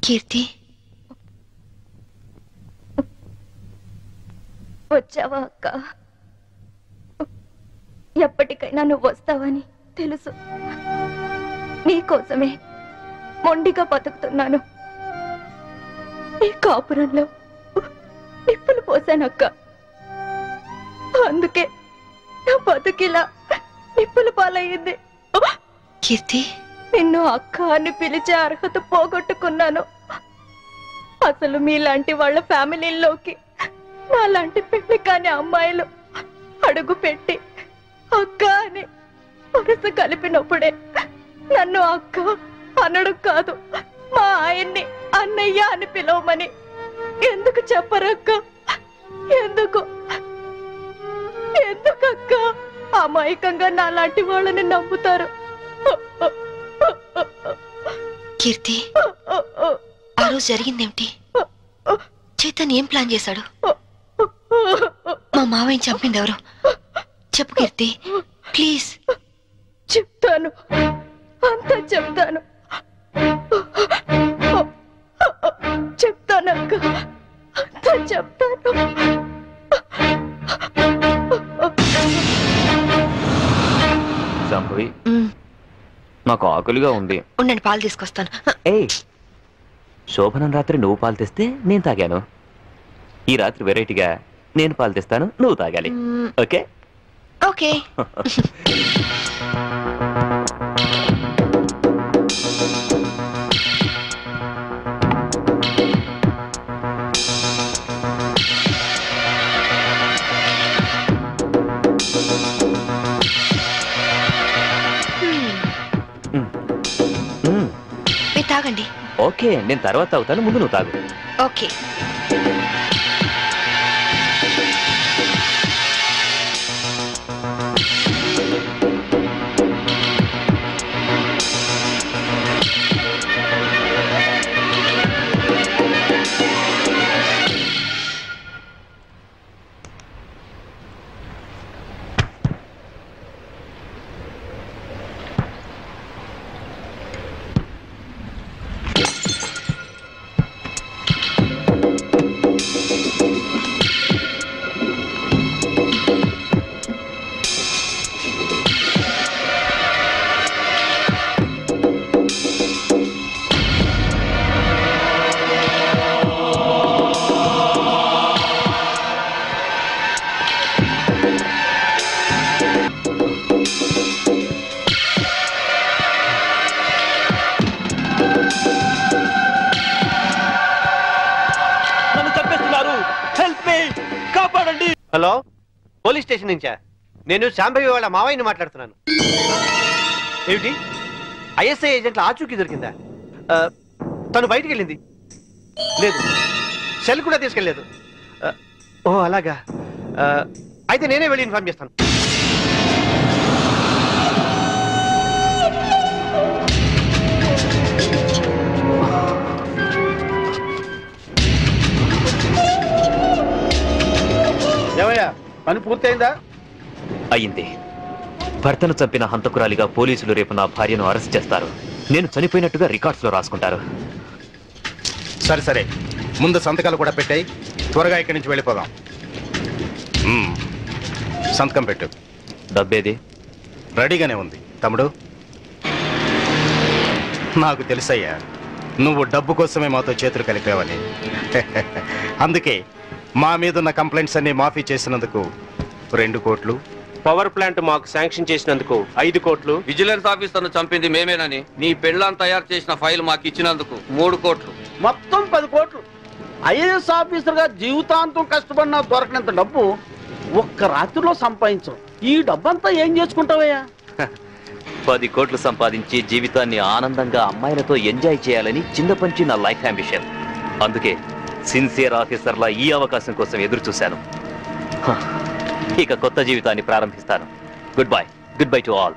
కీర్తి, వచ్చావా అక్క? ఎప్పటికైనా నువ్వు వస్తావని తెలుసు. నీకోసమే మొండిగా బతుకుతున్నాను. ఈ కాపురంలో నిప్పులు పోసానక్క. అందుకే నా బతుకిలా నిప్పుల పాలయ్యింది. కీర్తి, నిన్ను అక్క అని పిలిచే అర్హత పోగొట్టుకున్నాను. అసలు మీలాంటి వాళ్ళ ఫ్యామిలీల్లోకి నాలాంటి పెళ్లి కాని అమ్మాయిలు అడుగు పెట్టి అక్క అని వరుస కలిపినప్పుడే నన్ను అక్క అనడం కాదు, మా ఆయన్ని అన్నయ్య అని పిలవమని ఎందుకు చెప్పరక్క? ఎందుకు ఎందుకక్క అమాయకంగా నాలాంటి వాళ్ళని నమ్ముతారు? కీర్తి, ఆ రోజు జరిగిందేమిటి? చైతన్ ఏం ప్లాన్ చేశాడు? మా మావయ్యని చంపింది ఎవరు? చెప్పు కీర్తి, ప్లీజ్. చెప్తాను, అంతా చెప్తాను. చెప్తానక్క, అంతా చెప్తాను. సంభవి, నాకు ఆకలిగా ఉంది. ఉండండి, పాలు తీసుకొస్తాను. ఏయ్, శోభనం రాత్రి నువ్వు పాలు తెస్తే నేను తాగాను. ఈ రాత్రి వెరైటీగా నేను పాలు తెస్తాను, నువ్వు తాగాలి. Okay okay. మీరు తాగండి. ఓకే, నేను తర్వాత తాగుతాను, ముందు నువ్వు తాగు. ఓకే. హలో, పోలీస్ స్టేషన్ నుంచా? నేను శాంభవి వాళ్ళ మావయ్యని మాట్లాడుతున్నాను. ఏమిటి, ఐఎస్ఐ ఏజెంట్ల ఆచూకీ దొరికిందా? తను బయటికి వెళ్ళింది లేదు, సెల్ కూడా తీసుకెళ్ళలేదు. ఓ అలాగా, అయితే నేనే వెళ్ళి ఇన్ఫార్మ్ చేస్తాను. ఏమయ్యా, పని పూర్తయిందా? అయింది. భర్తను చంపిన హంతకురాలిగా పోలీసులు రేపు నా భార్యను అరెస్ట్ చేస్తారు. నేను చనిపోయినట్టుగా రికార్డ్స్ లో రాసుకుంటారు. సరే సరే, ముందు సంతకాలు కూడా పెట్టాయి, త్వరగా ఇక్కడి నుంచి వెళ్ళిపోదాం. సంతకం పెట్టు. డబ్బేది? రెడీగానే ఉంది తమ్ముడు. నాకు తెలుసయ్యా, నువ్వు డబ్బు కోసమే మాతో చేతులు కలిపావని. అందుకే మా మీదున్న కంప్లైంట్స్ అన్ని మాఫీ చేసినందుకు 2 కోట్లు, పవర్ ప్లాంట్ మాకు శాంక్షన్ చేసినందుకు 5 కోట్లు, విజిలెన్స్ ఆఫీసర్ను చంపింది మేమేనని నీ పెళ్ళాన్ని తయారు చేసిన ఫైల్ మాకు ఇచ్చినందుకు 3 కోట్లు, మొత్తం 10 కోట్లు. ఐఏఎస్ ఆఫీసర్ గా జీవితాంతం కష్టపడినా దొరకనంత డబ్బు ఒక్క రాత్రిలో సంపాదించవు. ఈ డబ్బంతా ఏం చేసుకుంటావయ్యా? 10 కోట్లు సంపాదించి జీవితాన్ని ఆనందంగా అమ్మాయిలతో ఎంజాయ్ చేయాలని చిన్నపంచి నా లైఫ్ అంబిషన్. అందుకే సిన్సియర్ ఆఫీసర్లా ఈ అవకాశం కోసం ఎదురు చూశాను. ఇక కొత్త జీవితాన్ని ప్రారంభిస్తాను. Good bye to all.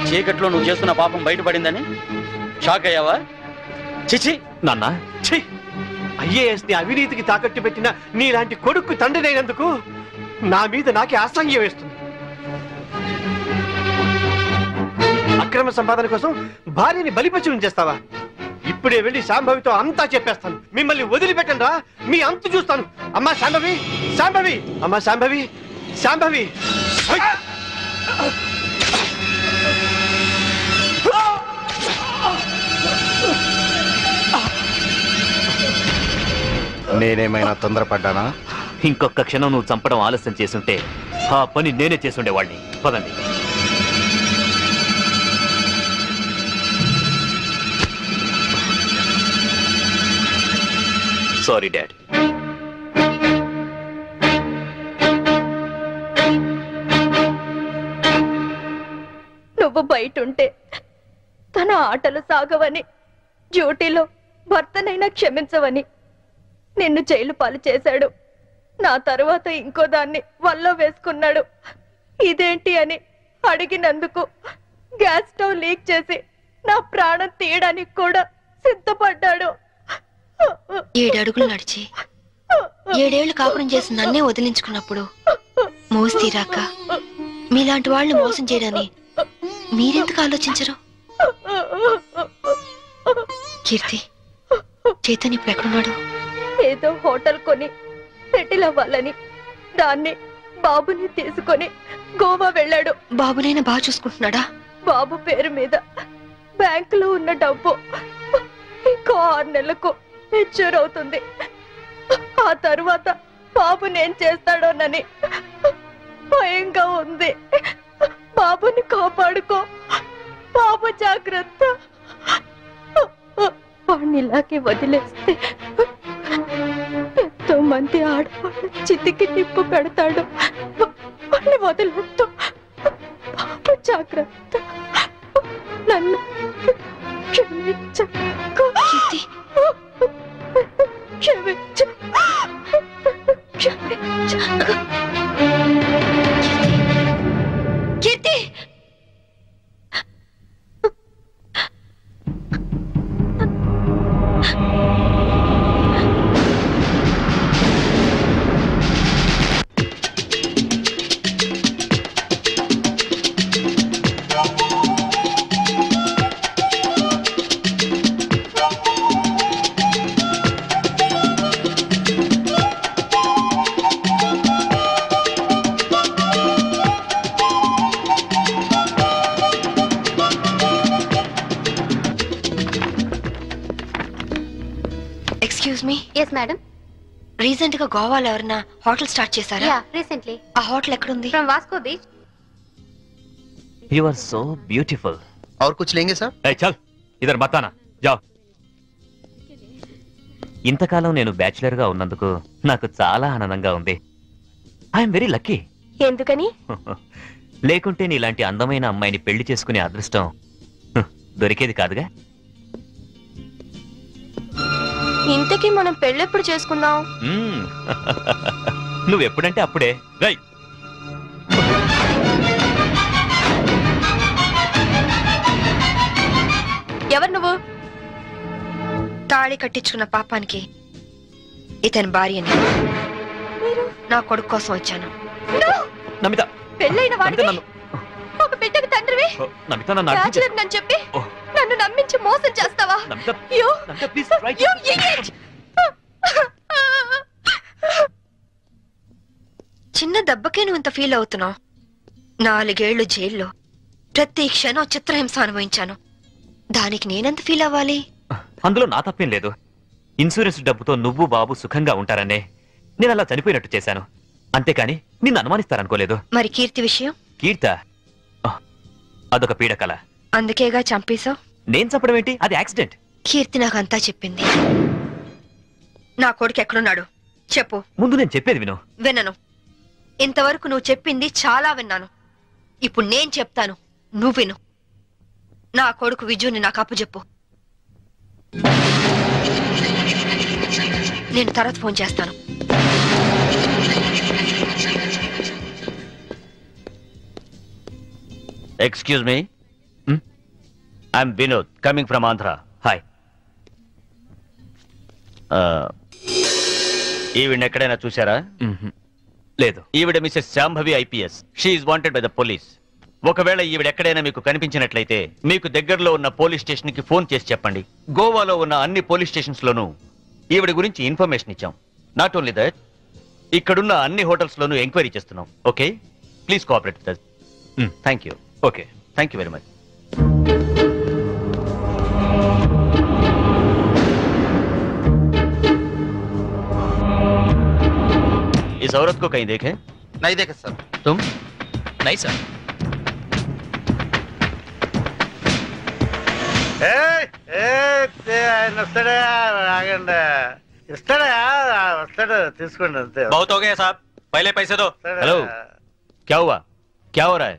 చీకట్లో నువ్వు చేస్తున్న పాపం బయటపడిందని షాక్ అయ్యావా? చిచి నాన్న, ఐఏఎస్ ని అవినీతికి తాకట్టు పెట్టిన నీలాంటి కొడుకు తండ్రినైనందుకు నా మీద నాకే అసహ్యం వేస్తుంది. అక్రమ సంపాదన కోసం భార్యని బలిపశువుని చేస్తావా? ఇప్పుడే వెళ్ళి శాంభవితో అంతా చెప్పేస్తాను. మిమ్మల్ని వదిలిపెట్టండి రా, మీ అంతు చూస్తాను. అమ్మా శాంభవి, శాంభవి, అమ్మా శాంభవి, శాంభవి. నేనేమైనా తొందరపడ్డానా? ఇంకొక క్షణం నువ్వు చంపడం ఆలస్యం చేసుంటే ఆ పని నేనే చేసుండేవాడిని. పదండి. Sorry dad. నువ్వు బయట ఉంటే తన ఆటలు సాగవని, డ్యూటీలో భర్తనైనా క్షమించవని నిన్ను జైలు పాలు చేశాడు. నా తరువాత ఇంకో దాన్ని వల్ల వేసుకున్నాడు. ఇదేంటి అని అడిగినందుకు గ్యాస్ స్టవ్ లీక్ చేసి నా ప్రాణం తీయడానికి కూడా సిద్ధపడ్డాడు. 7 అడుగులు నడిచి 7 ఏళ్లు కాపురం చేసి నన్నే వదిలించుకున్నప్పుడు మోసి తీరాక మీలాంటి వాళ్ళని మోసం చేయడాన్ని మీరెందుకు ఆలోచించరు? కీర్తి, చైతన్య ఇప్పుడు ఎక్కడున్నాడు? ఏదో హోటల్ కొని సెటిల్ అవ్వాలని దాన్ని బాబుని తీసుకొని గోవా వెళ్ళాడు. బాబునైనా బాగా చూసుకుంటున్నాడా? బాబు పేరు మీద బ్యాంకులో ఉన్న డబ్బు ఇంకో 6 నెలలకు మెచ్యూర్ అవుతుంది. ఆ తరువాత బాబుని ఏం చేస్తాడోనని భయంగా ఉంది. బాబుని కాపాడుకో, బాబు జాగ్రత్త. వాడిని ఇలాగే వదిలేస్తే ఎంతో మంది ఆడవాళ్ళు చితికి నిప్పు పెడతాడు. వాడిని వదిలేస్తూ బాబు జాగ్రత్త. నన్ను క్షమించకు. క్షమించు, క్షమించు. కీర్తి, Yes, madam. రీసెంట్ గా గోవాలో ఎవరైనా హోటల్ స్టార్ట్ చేశారా? Yeah, recently. ఆ హోటల్ ఎక్కడుంది? From Vasco Beach. You are so beautiful. और कुछ लेंगे सर? Hey, चल इधर बताना जाओ. ఇంతకాలం నేను బ్యాచిలర్ గా ఉన్నందుకు నాకు చాలా ఆనందంగా ఉంది. I'm very lucky. ఎందుకని? లేకుంటే నీలాంటి అందమైన అమ్మాయిని పెళ్లి చేసుకునే అదృష్టం దొరికేది కాదుగా. ఇంతకీ మనం పెళ్ళెప్పుడు చేసుకుందాం? నువ్వెప్పుడంటే అప్పుడే. రై, ఎవరు నువ్వు? తాళి కట్టించుకున్న పాపానికి ఇతని భార్యని నా కొడుకు కోసం వచ్చాను. నమిత, పెళ్ళైన వాడికి నన్ను ఒక బిడ్డకు తండ్రివి నమిత నన్ను బ్యాచిలర్ నన్ను చెప్పి నన్ను నమ్మించి మోసం చేస్తావా? చిన్న దెబ్బకే నువ్వు ఇంత ఫీల్ అవుతున్నావు. 4 ఏళ్లు జైల్లో ప్రతి క్షణం చిత్రహింస అనుభవించాను. దానికి నేనెంత ఫీల్ అవ్వాలి? అందులో నా తప్పేం లేదు. ఇన్సూరెన్స్ డబ్బుతో నువ్వు బాబు సుఖంగా ఉంటారనే నేను అలా చనిపోయినట్టు చేశాను. అంతేకాని నిన్ను అనుమానిస్తారనుకోలేదు. మరి కీర్తి విషయం? కీర్త అదొక పీడకల. అందుకేగా చంపేశావు. నేను చంపడం ఏంటి? అది యాక్సిడెంట్. కీర్తి నాకంతా చెప్పింది. నా కొడుకు ఎక్కడున్నాడు చెప్పు. ముందు నేను చెప్పేది విను. వినను. ఇంతవరకు నువ్వు చెప్పింది చాలా విన్నాను. ఇప్పుడు నేను చెప్తాను, నువ్వు విను. నా కొడుకు విజుని నాకు అప్పచెప్పు. నేను తర్వాత ఫోన్ చేస్తాను. Excuse me. I'm Vinod, coming from Andhra. Hi. ఈవిడ ఎక్కడైనా చూసారా? లేదు. ఈవిడ Mrs Shambhavi IPS. She is wanted by the police. ఒకవేళ ఈవిడ ఎక్కడైనా మీకు కనిపించినట్లయితే మీకు దగ్గరలో ఉన్న పోలీస్ స్టేషన్ కి ఫోన్ చేసి చెప్పండి. గోవాలో ఉన్న అన్ని పోలీస్ స్టేషన్స్ లోనూ ఈవిడ గురించి ఇన్ఫర్మేషన్ ఇచ్చాం. నాట్ ఓన్లీ దట్, ఇక్కడున్న అన్ని హోటల్స్ లోనూ ఎంక్వైరీ చేస్తున్నాం. Okay, please cooperate with us. Thank you. Okay, thank you very much. इस औरत को कहीं देखे? नहीं देखे सर. तुम? नहीं सर. ఆయన వస్తాడా? ఆగండి, ఇస్తాడా? వస్తాడు, తీసుకోండి అంతే. बहुत हो गया साहब, पहले पैसे दो. हेलो, क्या हुआ? क्या हो रहा है?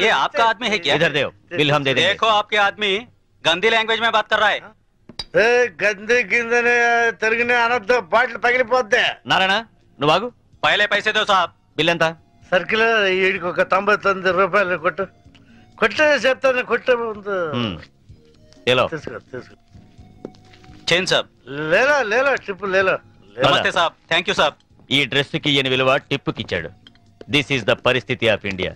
ये आपका आदमी है क्या? इधर दो, बिल हम दे देंगे. देखो आपके आदमी गंदी लैंग्वेज में बात कर रहा है. గంది కిందని తిరిగిన అనొద్దు, బాటిల్ పగిలిపోద్ది. నారాయణ నువ్వు ఆగు. పైలే పైసే దో సాబ్. బిల్ ఎంత? సర్కిల్ వీడికి ఒక 99 రూపాయలు కొట్టు. కొట్టు చెప్తాను, కొట్టు ముందు. తీసుకో తీసుకో. చేంజ్ సాబ్. లేలో లేలో టిప్ లేలో. నమస్తే సాబ్. థ్యాంక్ యూ సాబ్. ఈ డ్రెస్ కి ఈయన విలువ టిప్ కి ఇచ్చాడు. దిస్ ఈస్ ద పరిస్థితి ఆఫ్ ఇండియా.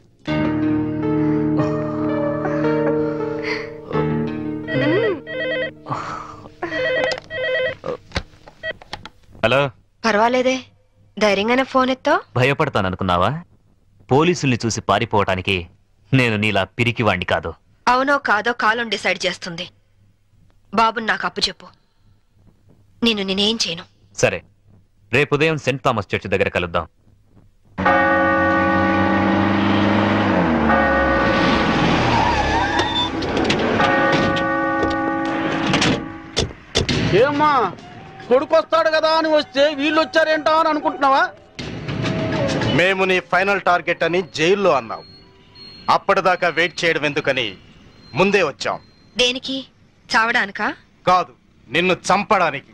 హలో. పర్వాలేదే, ధైర్యంగానే ఫోన్ ఎత్తో. భయపడతాననుకున్నావా? పోలీసుల్ని చూసి పారిపోవటానికి నేను నీలా పిరికివాణ్ణి కాదు. అవునో కాదో కాలం డిసైడ్ చేస్తుంది. బాబుని నాకు అప్పు చెప్పు, నేనేం చేయను. సరే, రేపు ఉదయం సెంట్ థామస్ చర్చ్ దగ్గర కలుద్దాం. ఏమ్మా, కొడుకు వస్తాడు కదా అని వస్తే వీళ్ళు వచ్చారేంటా అని అనుకుంటున్నావా? మేము నీ ఫైనల్ టార్గెట్ అని జైల్లో అన్నావు. అప్పటిదాకా వెయిట్ చేయడం ఎందుకని ముందే వచ్చాం. దేనికి? చావడానికా? కాదు, నిన్ను చంపడానికి.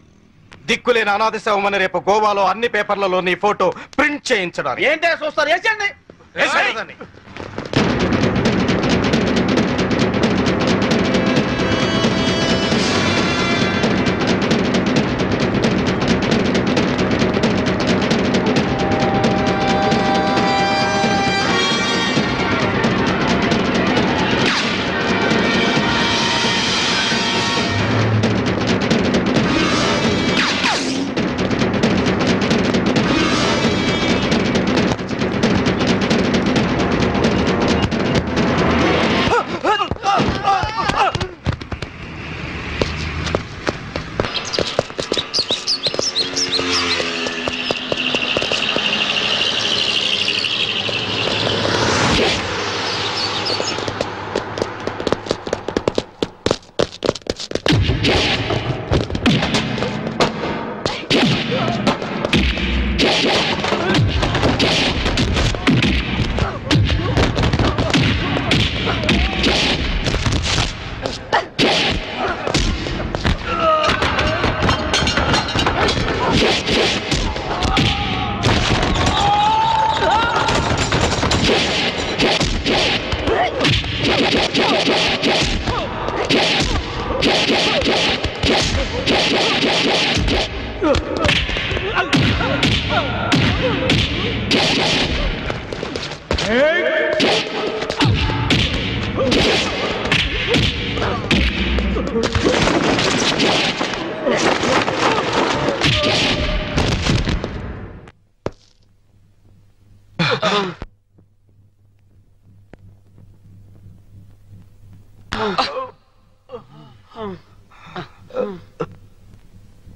దిక్కులేని అనాథ శవమని రేపు గోవాలో అన్ని పేపర్లలో నీ ఫోటో ప్రింట్ చేయించడానికి. ఏంటే చూస్తారు? వేసేయండి.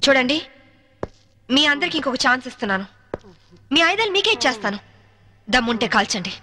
చూడండి, మీ అందరికి ఇంకొక ఛాన్స్ ఇస్తున్నాను. మీ ఆయుధాలు మీకే ఇచ్చేస్తాను. దమ్ముంటే కాల్చండి.